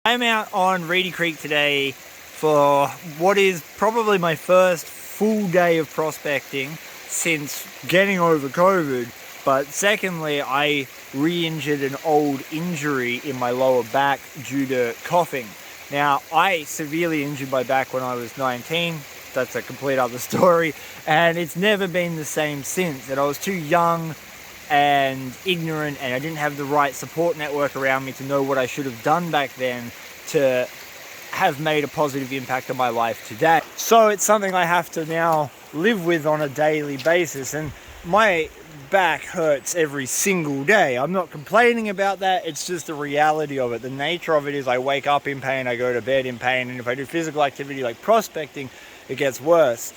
I'm out on Reedy Creek today for what is probably my first full day of prospecting since getting over COVID. But secondly, I re-injured an old injury in my lower back due to coughing. Now, I severely injured my back when I was 19. That's a complete other story. And it's never been the same since. And I was too young and ignorant, and I didn't have the right support network around me to know what I should have done back then to have made a positive impact on my life today. So it's something I have to now live with on a daily basis, and my back hurts every single day. I'm not complaining about that, it's just the reality of it. The nature of it is I wake up in pain, I go to bed in pain, and if I do physical activity like prospecting, it gets worse.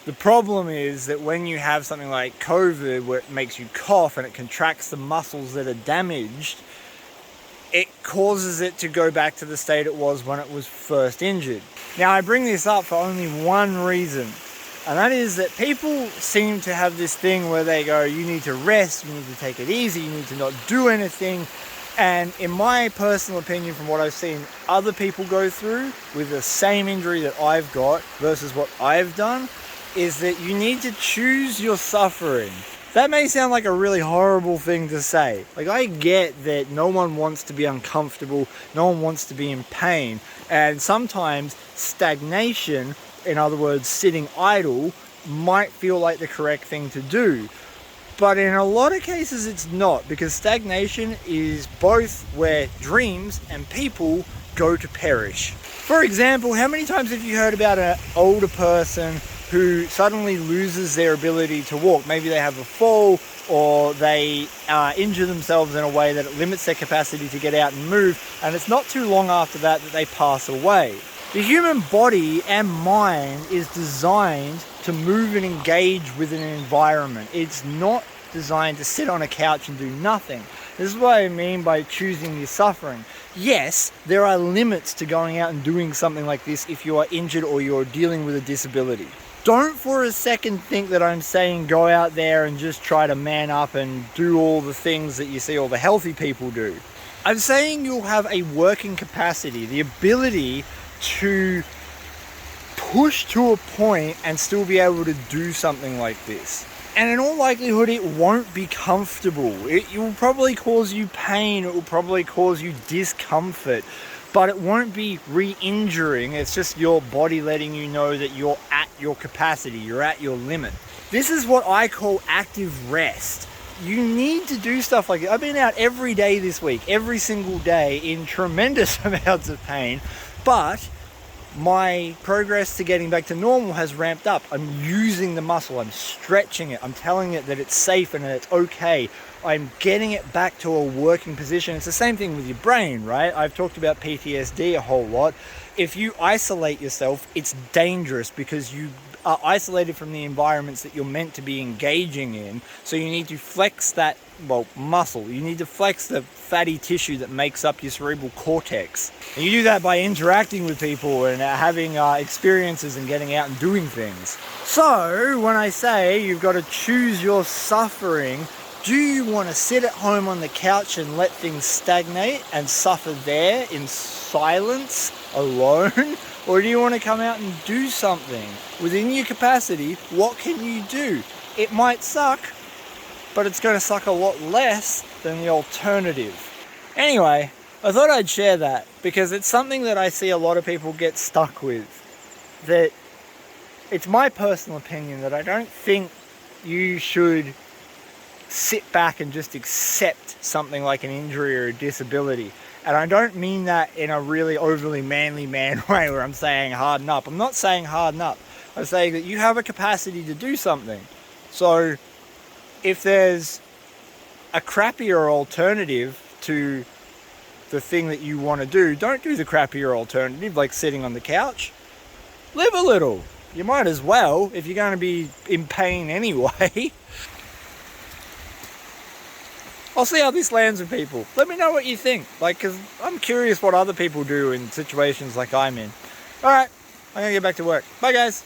The problem is that when you have something like COVID where it makes you cough and it contracts the muscles that are damaged, it causes it to go back to the state it was when it was first injured. Now, I bring this up for only one reason, and that is that people seem to have this thing where they go, you need to rest, you need to take it easy, you need to not do anything. And in my personal opinion, from what I've seen other people go through with the same injury that I've got versus what I've done, is that you need to choose your suffering. That may sound like a really horrible thing to say. Like, I get that no one wants to be uncomfortable, no one wants to be in pain, and sometimes stagnation, in other words, sitting idle, might feel like the correct thing to do. But in a lot of cases it's not, because stagnation is both where dreams and people go to perish. For example, how many times have you heard about an older person who suddenly loses their ability to walk? Maybe they have a fall, or they injure themselves in a way that it limits their capacity to get out and move, and it's not too long after that that they pass away. The human body and mind is designed to move and engage with an environment. It's not designed to sit on a couch and do nothing. This is what I mean by choosing your suffering. Yes, there are limits to going out and doing something like this if you are injured or you're dealing with a disability. Don't for a second think that I'm saying go out there and just try to man up and do all the things that you see all the healthy people do. I'm saying you'll have a working capacity, the ability to push to a point and still be able to do something like this. And in all likelihood, it won't be comfortable. It will probably cause you pain, it will probably cause you discomfort, but it won't be re-injuring. It's just your body letting you know that you're at your capacity, you're at your limit. This is what I call active rest. You need to do stuff like that. I've been out every day this week, every single day, in tremendous amounts of pain, but my progress to getting back to normal has ramped up. I'm using the muscle, I'm stretching it, I'm telling it that it's safe and that it's okay. I'm getting it back to a working position. It's the same thing with your brain, right? I've talked about PTSD a whole lot. If you isolate yourself, it's dangerous because you are isolated from the environments that you're meant to be engaging in. So you need to flex that, muscle. You need to flex the fatty tissue that makes up your cerebral cortex. And you do that by interacting with people and having experiences and getting out and doing things. So when I say you've got to choose your suffering, do you want to sit at home on the couch and let things stagnate and suffer there in silence, alone? Or do you want to come out and do something? Within your capacity, what can you do? It might suck, but it's going to suck a lot less than the alternative. Anyway, I thought I'd share that because it's something that I see a lot of people get stuck with. That it's my personal opinion that I don't think you should sit back and just accept something like an injury or a disability. And I don't mean that in a really overly manly man way where I'm saying harden up. I'm not saying harden up. I'm saying that you have a capacity to do something. So if there's a crappier alternative to the thing that you want to do, don't do the crappier alternative like sitting on the couch. Live a little. You might as well if you're going to be in pain anyway. I'll see how this lands with people. Let me know what you think. Because I'm curious what other people do in situations like I'm in. Alright, I'm going to get back to work. Bye guys.